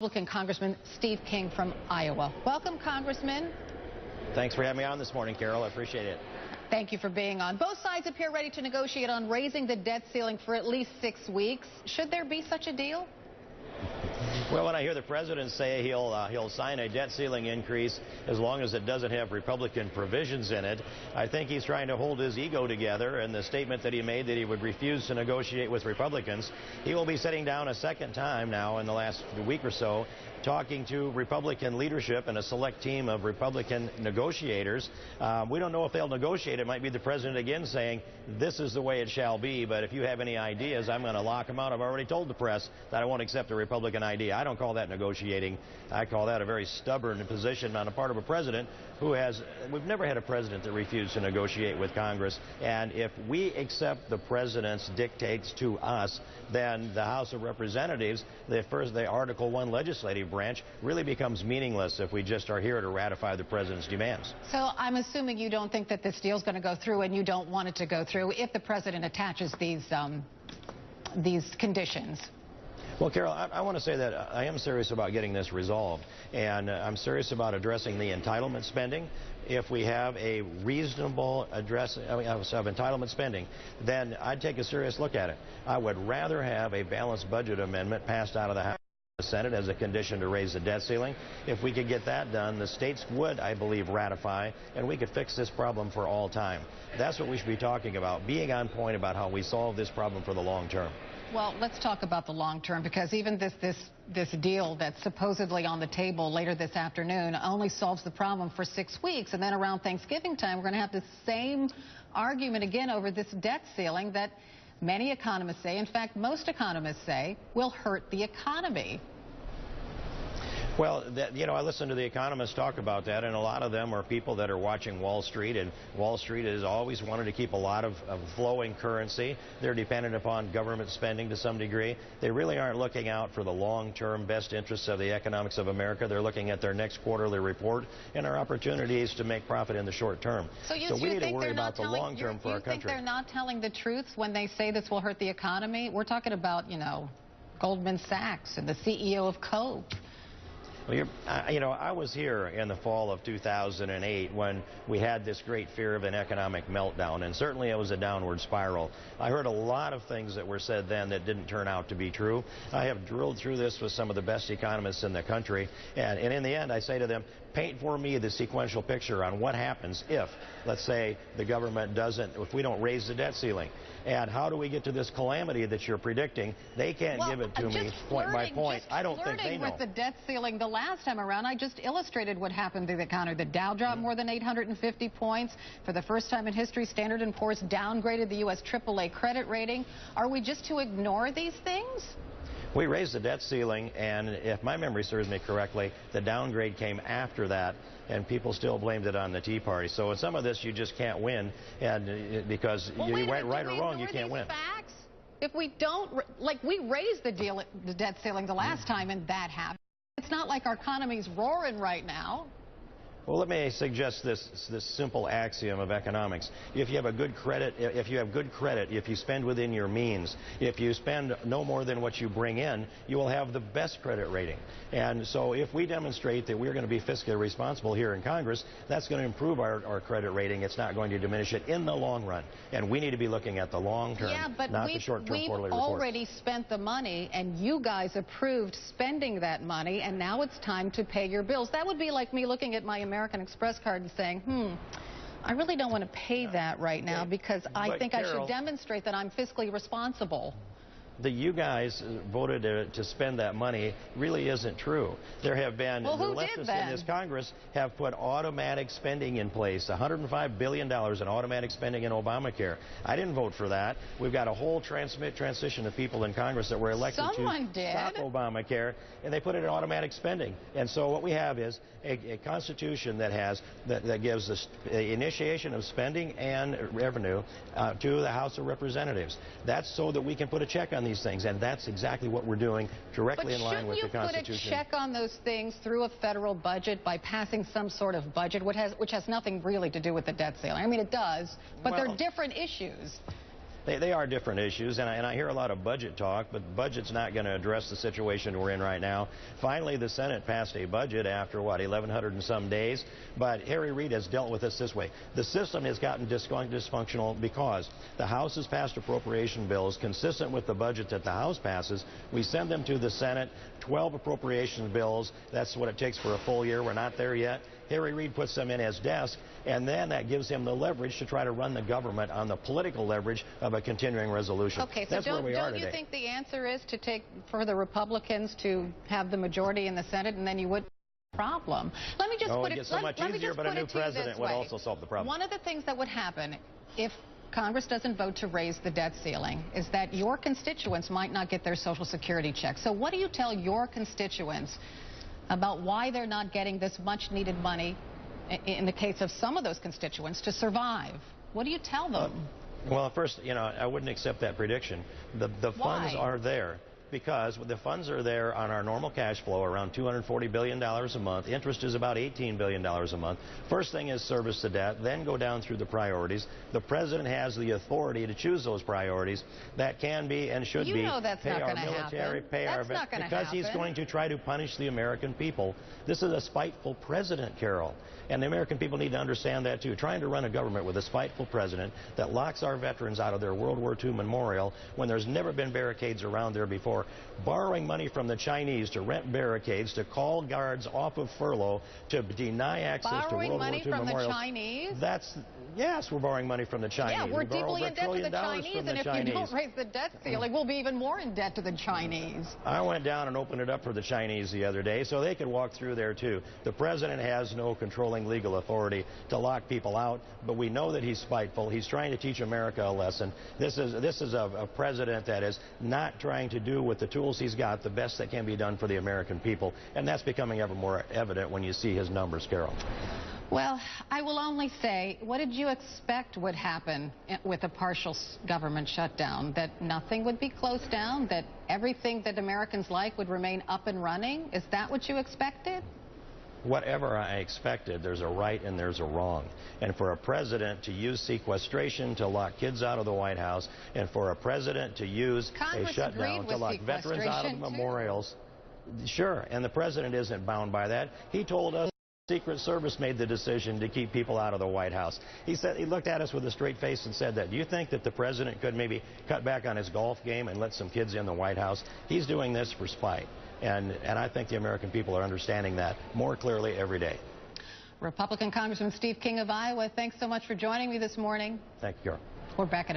Republican Congressman Steve King from Iowa. Welcome, Congressman. Thanks for having me on this morning, Carol. I appreciate it. Thank you for being on. Both sides appear ready to negotiate on raising the debt ceiling for at least 6 weeks. Should there be such a deal? Well, when I hear the president say he'll sign a debt ceiling increase as long as it doesn't have Republican provisions in it, I think he's trying to hold his ego together. And the statement that he made that he would refuse to negotiate with Republicans, he will be sitting down a second time now in the last week or so, talking to Republican leadership and a select team of Republican negotiators. We don't know if they'll negotiate. It might be the president again saying, this is the way it shall be, but if you have any ideas, I'm going to lock them out. I've already told the press that I won't accept a Republican idea. I don't call that negotiating. I call that a very stubborn position on the part of a president we've never had a president that refused to negotiate with Congress. And if we accept the president's dictates to us, then the House of Representatives, the Article I legislative branch, really becomes meaningless if we just are here to ratify the president's demands. So I'm assuming you don't think that this deal is going to go through, and you don't want it to go through if the president attaches these conditions. Well, Carol, I want to say that I am serious about getting this resolved, and I'm serious about addressing the entitlement spending. If we have a reasonable of entitlement spending, then I'd take a serious look at it. I would rather have a balanced budget amendment passed out of the House and the Senate as a condition to raise the debt ceiling. If we could get that done, the states would, I believe, ratify, and we could fix this problem for all time. That's what we should be talking about, being on point about how we solve this problem for the long term. Well, let's talk about the long term, because even this deal that's supposedly on the table later this afternoon only solves the problem for 6 weeks. And then around Thanksgiving time, we're going to have the same argument again over this debt ceiling that many economists say, in fact, most economists say, will hurt the economy. Well, I listen to the economists talk about that, and a lot of them are people that are watching Wall Street, and Wall Street has always wanted to keep a lot of flowing currency. They're dependent upon government spending to some degree. They really aren't looking out for the long-term best interests of the economics of America. They're looking at their next quarterly report and our opportunities to make profit in the short term. So we need to worry about the long term for our country. You think they're not telling the truth when they say this will hurt the economy? We're talking about, Goldman Sachs and the CEO of Coke. Well, I was here in the fall of 2008 when we had this great fear of an economic meltdown, and certainly it was a downward spiral. I heard a lot of things that were said then that didn't turn out to be true. I have drilled through this with some of the best economists in the country, and in the end I say to them, paint for me the sequential picture on what happens if, let's say, the government if we don't raise the debt ceiling. And how do we get to this calamity that you're predicting? They can't give it to me point by point. I don't think they know. With the debt ceiling the last time around, I just illustrated what happened to the economy. The Dow dropped more than 850 points. For the first time in history, Standard & Poor's downgraded the U.S. AAA credit rating. Are we just to ignore these things? We raised the debt ceiling, and if my memory serves me correctly, the downgrade came after that, and people still blamed it on the Tea Party. So in some of this, you just can't win, and because you right or wrong, you can't win. Facts? If we don't, we raised the debt ceiling the last time, and that happened. It's not like our economy's roaring right now. Well, let me suggest this simple axiom of economics. If you have good credit, if you spend within your means, if you spend no more than what you bring in, you will have the best credit rating. And so if we demonstrate that we're going to be fiscally responsible here in Congress, that's going to improve our credit rating. It's not going to diminish it in the long run. And we need to be looking at the long term, not the short-term quarterly reports. We've already spent the money, and you guys approved spending that money, and now it's time to pay your bills. That would be like me looking at my American Express card and saying, I really don't want to pay that right now because I think I should demonstrate that I'm fiscally responsible. That you guys voted to spend that money really isn't true. There have been, the leftists in this Congress have put automatic spending in place, $105 billion in automatic spending in Obamacare. I didn't vote for that. We've got a whole transition of people in Congress that were elected to stop Obamacare, and they put it in automatic spending. And so what we have is a Constitution that gives the initiation of spending and revenue to the House of Representatives. That's so that we can put a check on these things, and that's exactly what we're doing, directly in line with the Constitution. But shouldn't you put a check on those things through a federal budget by passing some sort of budget, which has nothing really to do with the debt ceiling? I mean, it does, but they're different issues. They are different issues, and I hear a lot of budget talk, but budget's not going to address the situation we're in right now. Finally, the Senate passed a budget after, what, 1,100 and some days, but Harry Reid has dealt with this way. The system has gotten dysfunctional because the House has passed appropriation bills consistent with the budget that the House passes. We send them to the Senate, 12 appropriation bills. That's what it takes for a full year. We're not there yet. Harry Reid puts them in his desk, and then that gives him the leverage to try to run the government on the political leverage of a continuing resolution. Okay, so that's where we are don't today. you think the answer is for the Republicans to have the majority in the Senate, and then you would problem? Let me just put it. It gets so much easier, but a new president would also solve the problem. One of the things that would happen if Congress doesn't vote to raise the debt ceiling is that your constituents might not get their Social Security check. So what do you tell your constituents about why they're not getting this much needed money in the case of some of those constituents to survive? What do you tell them? Well, first, I wouldn't accept that prediction. The funds are there because the funds are there on our normal cash flow, around $240 billion a month. Interest is about $18 billion a month. First thing is service the debt, then go down through the priorities. The president has the authority to choose those priorities. That can be and should be pay our military, pay our vets, because he's going to try to punish the American people. This is a spiteful president, Carol. And the American people need to understand that, too. Trying to run a government with a spiteful president that locks our veterans out of their World War II memorial when there's never been barricades around there before, borrowing money from the Chinese to rent barricades, to call guards off of furlough, to deny access to World War II memorials. Borrowing money from the Chinese? Yes, we're borrowing money from the Chinese. Yeah, we're deeply in debt to the Chinese, and if you don't raise the debt ceiling, we'll be even more in debt to the Chinese. I went down and opened it up for the Chinese the other day so they could walk through there, too. The president has no controlling legal authority to lock people out, but we know that he's spiteful. He's trying to teach America a lesson. This is a president that is not trying to do with the tools he's got the best that can be done for the American people, and that's becoming ever more evident when you see his numbers, Carol. Well, I will only say, what did you expect would happen with a partial government shutdown? That nothing would be closed down? That everything that Americans like would remain up and running? Is that what you expected? Whatever I expected, there's a right and there's a wrong. And for a president to use sequestration to lock kids out of the White House, and for a president to use a shutdown to lock veterans out of memorials, sure, and the president isn't bound by that. He told us the Secret Service made the decision to keep people out of the White House. He looked at us with a straight face and said that. Do you think that the president could maybe cut back on his golf game and let some kids in the White House? He's doing this for spite. And I think the American people are understanding that more clearly every day. Republican Congressman Steve King of Iowa, thanks so much for joining me this morning. Thank you, Carol. We're back in a